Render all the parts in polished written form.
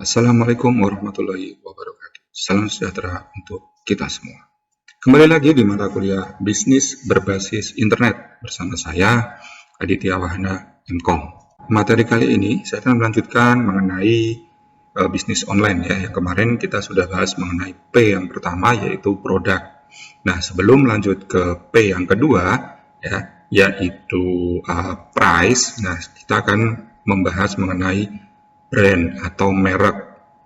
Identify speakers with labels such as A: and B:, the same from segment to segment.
A: Assalamualaikum warahmatullahi wabarakatuh. Salam sejahtera untuk kita semua. Kembali lagi di mata kuliah bisnis berbasis internet bersama saya, Aditya Wahana, MKOM. Materi kali ini saya akan melanjutkan mengenai bisnis online ya. Yang kemarin kita sudah bahas mengenai P yang pertama, yaitu produk. Nah, sebelum lanjut ke P yang kedua ya, yaitu price. Nah, kita akan membahas mengenai brand atau merek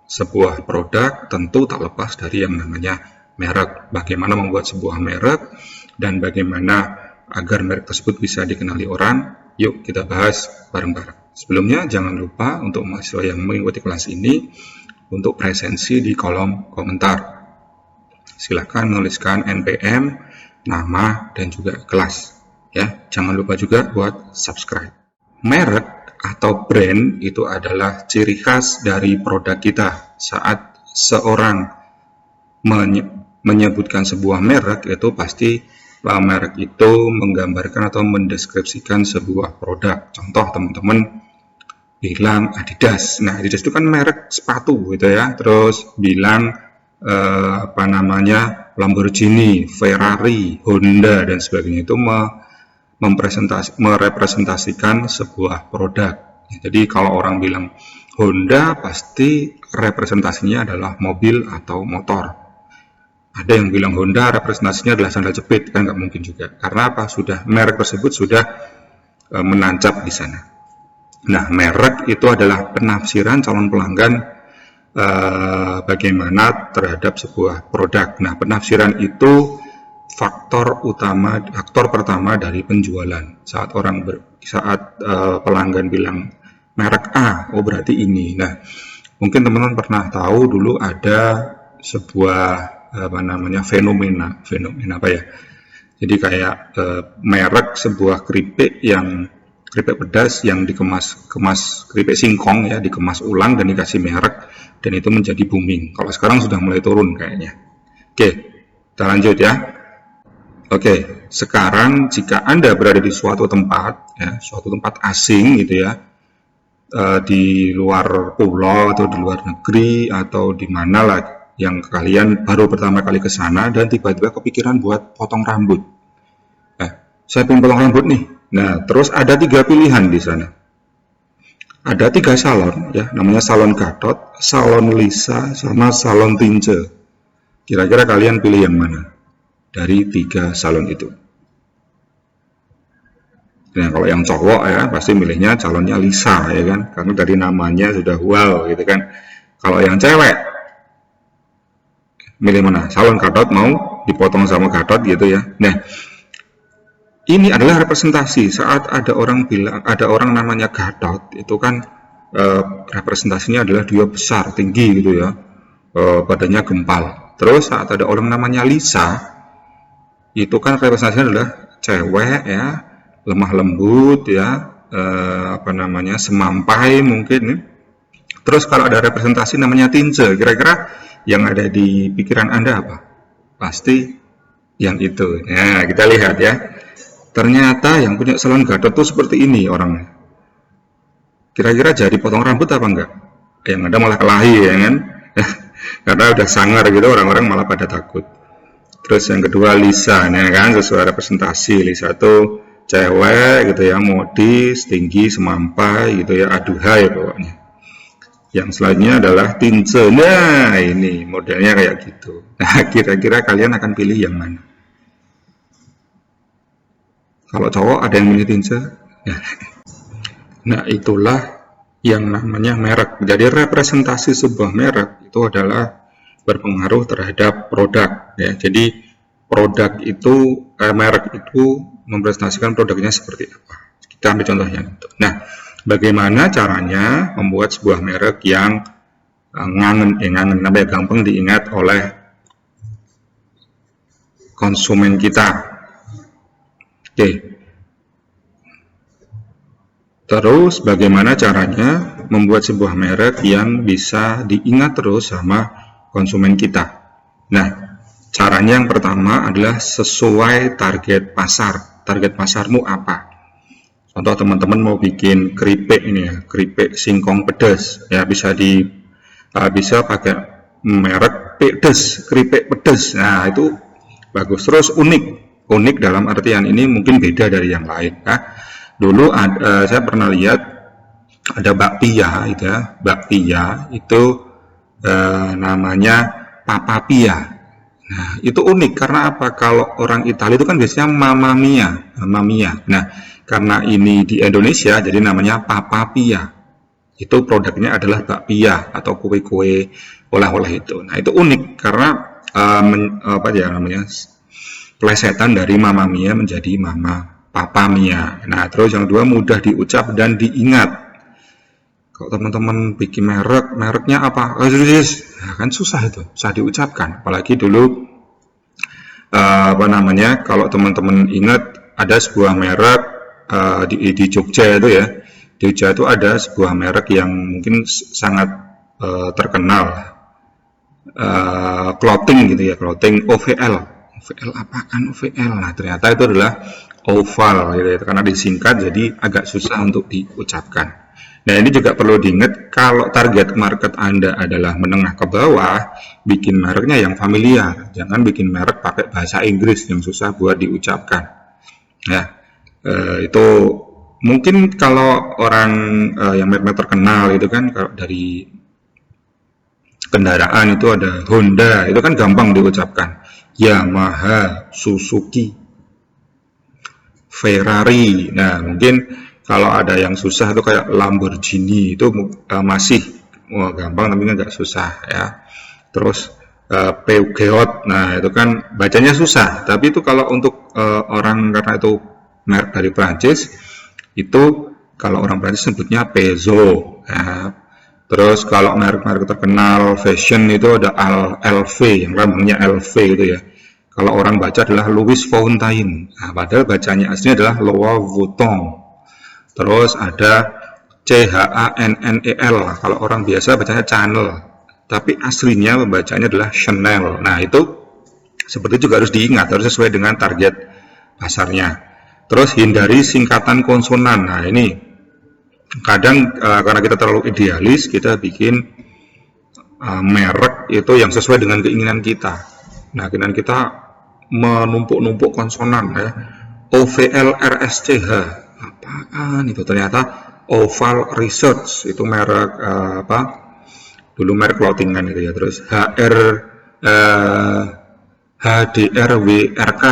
A: sebuah produk. Tentu tak lepas dari yang namanya merek. Bagaimana membuat sebuah merek dan bagaimana agar merek tersebut bisa dikenali orang. Yuk kita bahas bareng-bareng. Sebelumnya jangan lupa untuk mahasiswa yang mengikuti kelas ini untuk presensi di kolom komentar. Silakan menuliskan NPM, nama, dan juga kelas. Ya, jangan lupa juga buat subscribe. Merek atau brand itu adalah ciri khas dari produk kita. Saat seorang menyebutkan sebuah merek, itu pasti merek itu menggambarkan atau mendeskripsikan sebuah produk. Contoh, teman-teman bilang Adidas. Nah, Adidas itu kan merek sepatu gitu ya. Terus bilang Lamborghini, Ferrari, Honda dan sebagainya, itu merepresentasikan sebuah produk. Jadi kalau orang bilang Honda, pasti representasinya adalah mobil atau motor. Ada yang bilang Honda representasinya adalah sandal jepit, kan nggak mungkin juga. Karena apa? Sudah merek tersebut sudah menancap di sana. Nah, merek itu adalah penafsiran calon pelanggan bagaimana terhadap sebuah produk. Nah, penafsiran itu faktor pertama dari penjualan. Saat pelanggan bilang merek A, oh berarti ini. Nah, mungkin teman-teman pernah tahu dulu ada sebuah fenomena apa ya? Jadi kayak merek sebuah keripik pedas yang dikemas keripik singkong ya, dikemas ulang dan dikasih merek, dan itu menjadi booming. Kalau sekarang sudah mulai turun kayaknya. Oke, kita lanjut ya. Oke, sekarang jika Anda berada di suatu tempat, ya, suatu tempat asing gitu ya, di luar pulau atau di luar negeri atau di mana lah, yang kalian baru pertama kali ke sana dan tiba-tiba kepikiran buat potong rambut. Saya pengen potong rambut nih. Nah, terus ada 3 pilihan di sana. Ada 3 salon, ya, namanya salon Gatot, salon Lisa, sama salon Tince. Kira-kira kalian pilih yang mana dari 3 salon itu? Nah, kalau yang cowok ya pasti milihnya calonnya Lisa ya kan, karena dari namanya sudah wow gitu kan. Kalau yang cewek milih mana? Salon Gatot, mau dipotong sama Gatot gitu ya. Nah, ini adalah representasi. Saat ada orang namanya Gatot, itu kan representasinya adalah dia besar, tinggi gitu ya, badannya gempal. Terus saat ada orang namanya Lisa, itu kan representasinya adalah cewek ya, lemah lembut ya, semampai mungkin ya. Terus kalau ada representasi namanya Tince, kira-kira yang ada di pikiran Anda apa? Pasti yang itu. Nah, kita lihat ya. Ternyata yang punya salon Gatot tuh seperti ini orangnya. Kira-kira jadi potong rambut apa enggak? Yang ada malah kelahi ya kan? Karena udah sangar gitu, orang-orang malah pada takut. Terus yang kedua Lisa, nah kan, sesuai representasi. Lisa tuh cewek gitu ya, modis, tinggi, semampai gitu ya, aduhai pokoknya. Yang selanjutnya adalah Tince. Nah, ini modelnya kayak gitu. Nah, kira-kira kalian akan pilih yang mana? Kalau cowok ada yang milih Tince? Nah, itulah yang namanya merek. Jadi representasi sebuah merek itu adalah berpengaruh terhadap produk ya. Jadi produk itu merek itu mempresentasikan produknya seperti apa. Kita ambil contohnya. Nah, bagaimana caranya membuat sebuah merek yang gampang diingat oleh konsumen kita. Oke. Terus bagaimana caranya membuat sebuah merek yang bisa diingat terus sama konsumen kita? Nah, caranya yang pertama adalah sesuai target pasar. Target pasarmu apa? Contoh, teman-teman mau bikin keripik ini ya, keripik singkong pedas ya, bisa di bisa pakai merek pedes, keripik pedes. Nah, itu bagus. Terus unik dalam artian ini mungkin beda dari yang lain. Nah, dulu saya pernah lihat ada bakpia, itu ya, bakpia itu namanya papapia. Nah, itu unik karena apa? Kalau orang Italia itu kan biasanya mamma mia, mamma mia. Nah, karena ini di Indonesia jadi namanya papapia. Itu produknya adalah bakpia atau kue-kue oleh-oleh itu. Nah, itu unik karena apa ya namanya? Plesetan dari Mamma Mia menjadi Mama Papa Mia. Nah, terus yang kedua mudah diucap dan diingat. Kalau teman-teman bikin mereknya apa? Nah, kan susah itu, susah diucapkan. Apalagi dulu apa namanya? Kalau teman-teman ingat ada sebuah merek di Jogja itu ya. Di Jogja itu ada sebuah merek yang mungkin sangat terkenal. Clothing gitu ya, clothing OVL. OVL apaan OVL? Nah, ternyata itu adalah oval gitu ya, karena disingkat jadi agak susah untuk diucapkan. Nah, ini juga perlu diingat kalau target market Anda adalah menengah ke bawah, bikin mereknya yang familiar. Jangan bikin merek pakai bahasa Inggris yang susah buat diucapkan. Ya, itu mungkin kalau orang yang merek terkenal itu kan kalau dari kendaraan itu ada Honda, itu kan gampang diucapkan. Yamaha, Suzuki, Ferrari. Nah, mungkin kalau ada yang susah itu kayak Lamborghini, itu masih gampang tapi nggak susah ya. Terus Peugeot, nah itu kan bacanya susah, tapi itu kalau untuk orang karena itu merek dari Prancis, itu kalau orang Prancis sebutnya Peugeot ya. Terus kalau merek-merek terkenal fashion itu ada LV, yang lambangnya LV itu ya. Kalau orang baca adalah Louis Vuitton. Nah, padahal bacanya aslinya adalah Louis Vuitton. Terus ada CHANNEL. Kalau orang biasa bacanya Chanel, tapi aslinya membacanya adalah Chanel. Nah, itu seperti juga harus diingat, harus sesuai dengan target pasarnya. Terus hindari singkatan konsonan. Nah, ini kadang karena kita terlalu idealis, kita bikin merek itu yang sesuai dengan keinginan kita. Nah, keinginan kita menumpuk-numpuk konsonan ya. OVLRSCH. Apaan itu? Ternyata Oval Research itu merek apa? Dulu merek clothingan itu ya. Terus HDRWRK.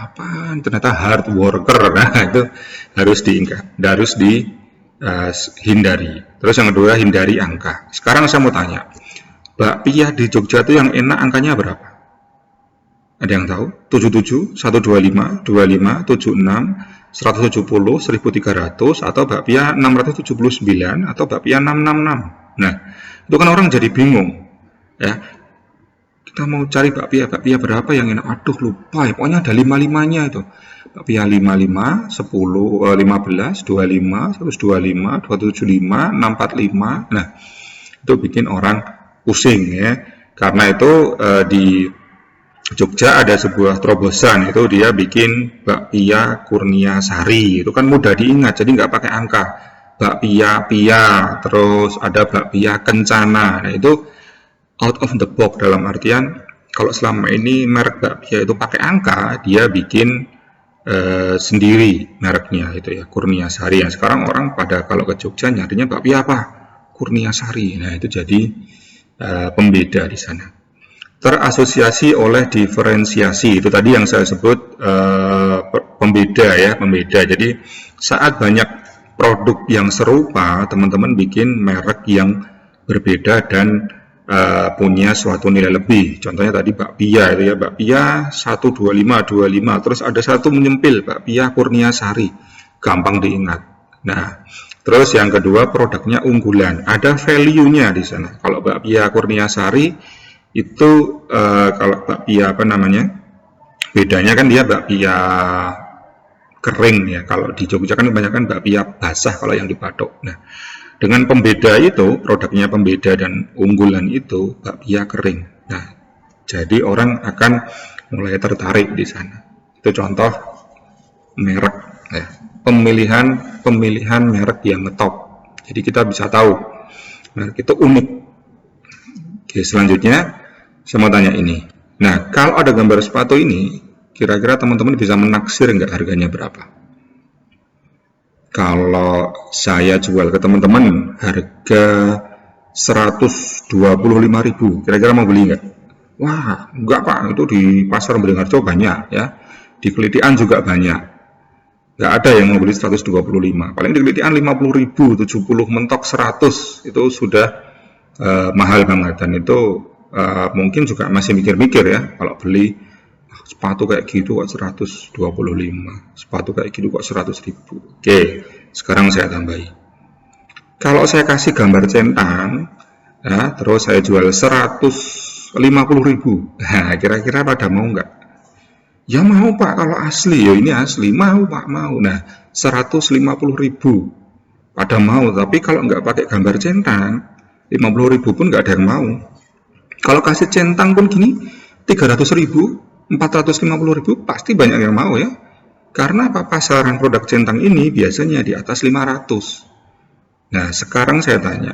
A: Apaan? Ternyata hard worker. Nah, itu harus diingat, harus dihindari. Terus yang kedua, hindari angka. Sekarang saya mau tanya, bakpia di Jogja itu yang enak angkanya berapa? Ada yang tahu? 77, 125, 25, 76, 170, 1300, atau bakpia 679, atau bakpia 666. Nah, itu kan orang jadi bingung ya. Kita mau cari bakpia berapa yang enak? Aduh, lupa ya, pokoknya ada 55-nya itu. Bakpia 55, 10, 15, 25, 125, 275, 645. Nah, itu bikin orang pusing ya. Karena itu di Jogja ada sebuah terobosan, itu dia bikin bakpia Kurnia Sari. Itu kan mudah diingat, jadi nggak pakai angka. Bakpia Pia, terus ada bakpia Kencana. Nah, itu out of the box dalam artian kalau selama ini merek bakpia itu pakai angka, dia bikin sendiri mereknya itu ya, Kurnia Sari. Yang sekarang orang pada kalau ke Jogja nyarinya bakpia apa? Kurnia Sari. Nah, itu jadi pembeda di sana. Terasosiasi oleh diferensiasi, itu tadi yang saya sebut pembeda ya, pembeda. Jadi saat banyak produk yang serupa, teman-teman bikin merek yang berbeda dan punya suatu nilai lebih. Contohnya tadi bakpia itu ya, bakpia 12525, terus ada satu menyempil bakpia Kurnia Sari, gampang diingat. Nah, terus yang kedua, produknya unggulan, ada value-nya di sana. Kalau bakpia Kurnia Sari itu kalau bakpia apa namanya, bedanya kan dia bakpia kering ya. Kalau di Jogja kan kebanyakan bakpia basah kalau yang di Batok. Nah, dengan pembeda itu, produknya pembeda dan unggulan itu bakpia kering. Nah, jadi orang akan mulai tertarik di sana. Itu contoh merek ya. Pemilihan merek yang ngetop. Jadi kita bisa tahu merek itu unik. Oke, selanjutnya saya mau tanya ini. Nah, kalau ada gambar sepatu ini, kira-kira teman-teman bisa menaksir nggak harganya berapa? Kalau saya jual ke teman-teman harga 125.000, kira-kira mau beli nggak? Wah, enggak Pak, itu di pasar Beringharjo banyak ya. Di Kelitian juga banyak. Nggak ada yang mau beli 125. Paling di Kelitian 50.000, 70 mentok 100 itu sudah mahal banget, dan itu mungkin juga masih mikir-mikir ya kalau beli sepatu kayak gitu kok 125, sepatu kayak gitu kok 100.000. Oke, sekarang saya tambahi. Kalau saya kasih gambar centang ya, terus saya jual 150.000, nah kira-kira pada mau nggak? Ya mau Pak, kalau asli, ya ini asli, mau Pak, mau. Nah 150.000 pada mau, tapi kalau nggak pakai gambar centang 50.000 pun nggak ada yang mau. Kalau kasih centang pun gini 300.000, 450.000 pasti banyak yang mau ya. Karena apa? Pasaran produk centang ini biasanya di atas 500. Nah sekarang saya tanya,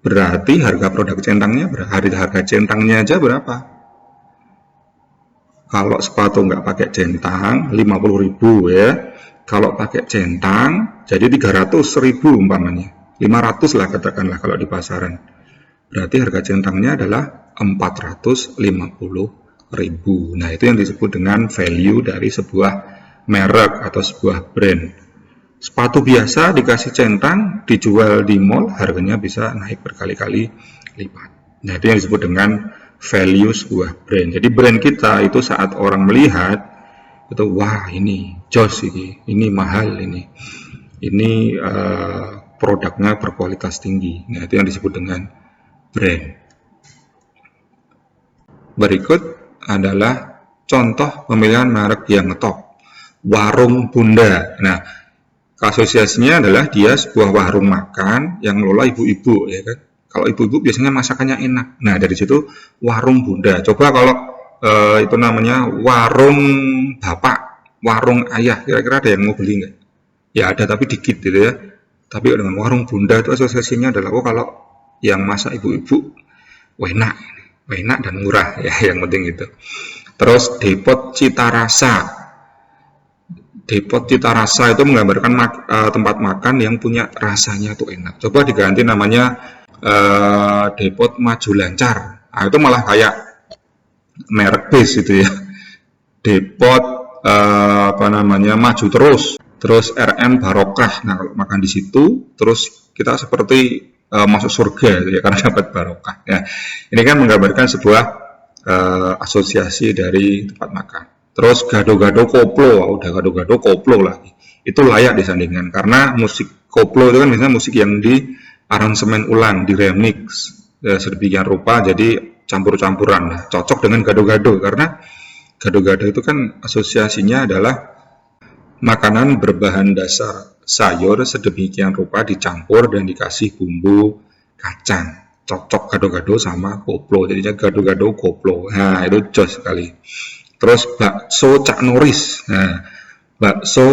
A: berarti harga produk centangnya, harga centangnya aja berapa? Kalau sepatu nggak pakai centang 50.000 ya. Kalau pakai centang jadi 300.000 umpamanya, 500 lah katakanlah kalau di pasaran. Berarti harga centangnya adalah 450.000. Nah itu yang disebut dengan value dari sebuah merek atau sebuah brand. Sepatu biasa dikasih centang dijual di mall harganya bisa naik berkali-kali lipat. Nah itu yang disebut dengan value sebuah brand. Jadi brand kita itu saat orang melihat itu, wah ini jos, ini mahal, ini produknya berkualitas tinggi. Nah itu yang disebut dengan brand. Berikut adalah contoh pemilihan merek yang ngetop. Warung Bunda. Nah asosiasinya adalah dia sebuah warung makan yang ngelola ibu-ibu ya kan. Kalau ibu-ibu biasanya masakannya enak. Nah dari situ Warung Bunda. Coba kalau itu namanya warung bapak, warung ayah, kira-kira ada yang mau beli nggak? Ya ada, tapi dikit gitu ya. Tapi dengan Warung Bunda itu asosiasinya adalah, oh kalau yang masak ibu-ibu enak dan murah ya, yang penting itu. Terus Depot Cita Rasa. Depot Cita Rasa itu menggambarkan tempat makan yang punya rasanya tuh enak. Coba diganti namanya Depot Maju Lancar. Nah, itu malah kayak merek bis itu ya. Depot Maju terus RM Barokah. Nah kalau makan di situ terus kita seperti masuk surga gitu ya, karena dapat barokah ya. Ini kan menggambarkan sebuah asosiasi dari tempat makan. Terus Gado-Gado Koplo, udah Gado-Gado Koplo lagi, itu layak disandingkan karena musik koplo itu kan biasanya musik yang di aransemen ulang, di remix sedemikian rupa jadi campur-campuran. Nah, cocok dengan Gado-Gado karena Gado-Gado itu kan asosiasinya adalah makanan berbahan dasar sayur sedemikian rupa dicampur dan dikasih bumbu kacang. Cocok Gado-Gado sama koplo, jadinya Gado-Gado Koplo. Nah itu jos sekali. Terus bakso Cak Noris. Nah bakso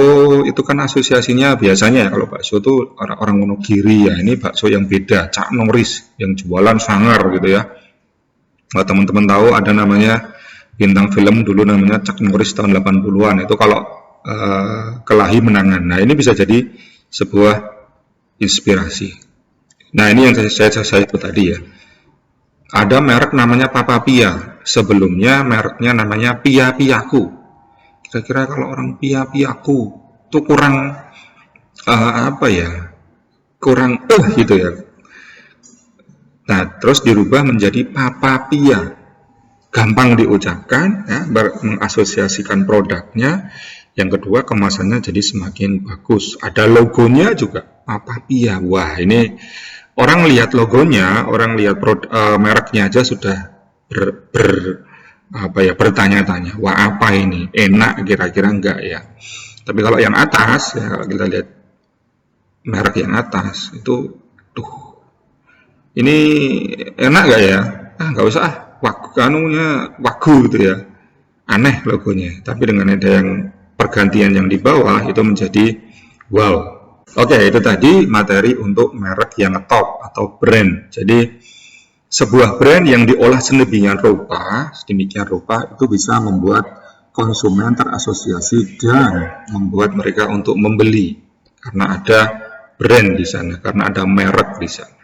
A: itu kan asosiasinya biasanya ya, kalau bakso itu orang-orang Wonogiri ya, ini bakso yang beda, Cak Noris yang jualan sangar gitu ya. Kalau teman-teman tahu ada namanya bintang film dulu namanya Chuck Norris tahun 80-an, itu kalau kelahi menangan. Nah ini bisa jadi sebuah inspirasi. Nah ini yang saya sebut tadi ya. Ada merek namanya Papa Pia. Sebelumnya mereknya namanya Pia Piaku. Kira-kira kalau orang Pia Piaku itu kurang kurang gitu ya. Nah terus dirubah menjadi Papa Pia. Gampang diucapkan ya, mengasosiasikan produknya. Yang kedua kemasannya jadi semakin bagus. Ada logonya juga Papa Pia. Wah ini orang lihat logonya, orang lihat mereknya aja sudah bertanya-tanya, wah apa ini, enak kira-kira enggak ya. Tapi kalau yang atas ya, kalau kita lihat merek yang atas itu, ini enak enggak ya? Nggak usah, wagu gitu ya, aneh logonya. Tapi dengan ada yang pergantian yang di bawah itu menjadi wow. Oke, itu tadi materi untuk merek yang ngetop atau brand. Jadi sebuah brand yang diolah sedemikian rupa itu bisa membuat konsumen terasosiasi dan membuat mereka untuk membeli karena ada brand di sana, karena ada merek di sana.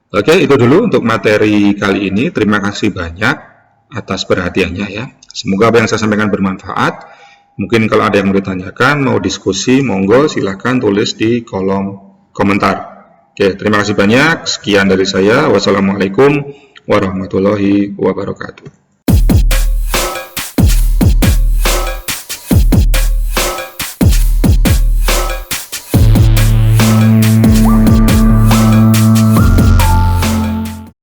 A: Oke, itu dulu untuk materi kali ini. Terima kasih banyak atas perhatiannya ya. Semoga apa yang saya sampaikan bermanfaat. Mungkin kalau ada yang mau ditanyakan, mau diskusi, monggo silahkan tulis di kolom komentar. Oke, terima kasih banyak. Sekian dari saya. Wassalamualaikum warahmatullahi wabarakatuh.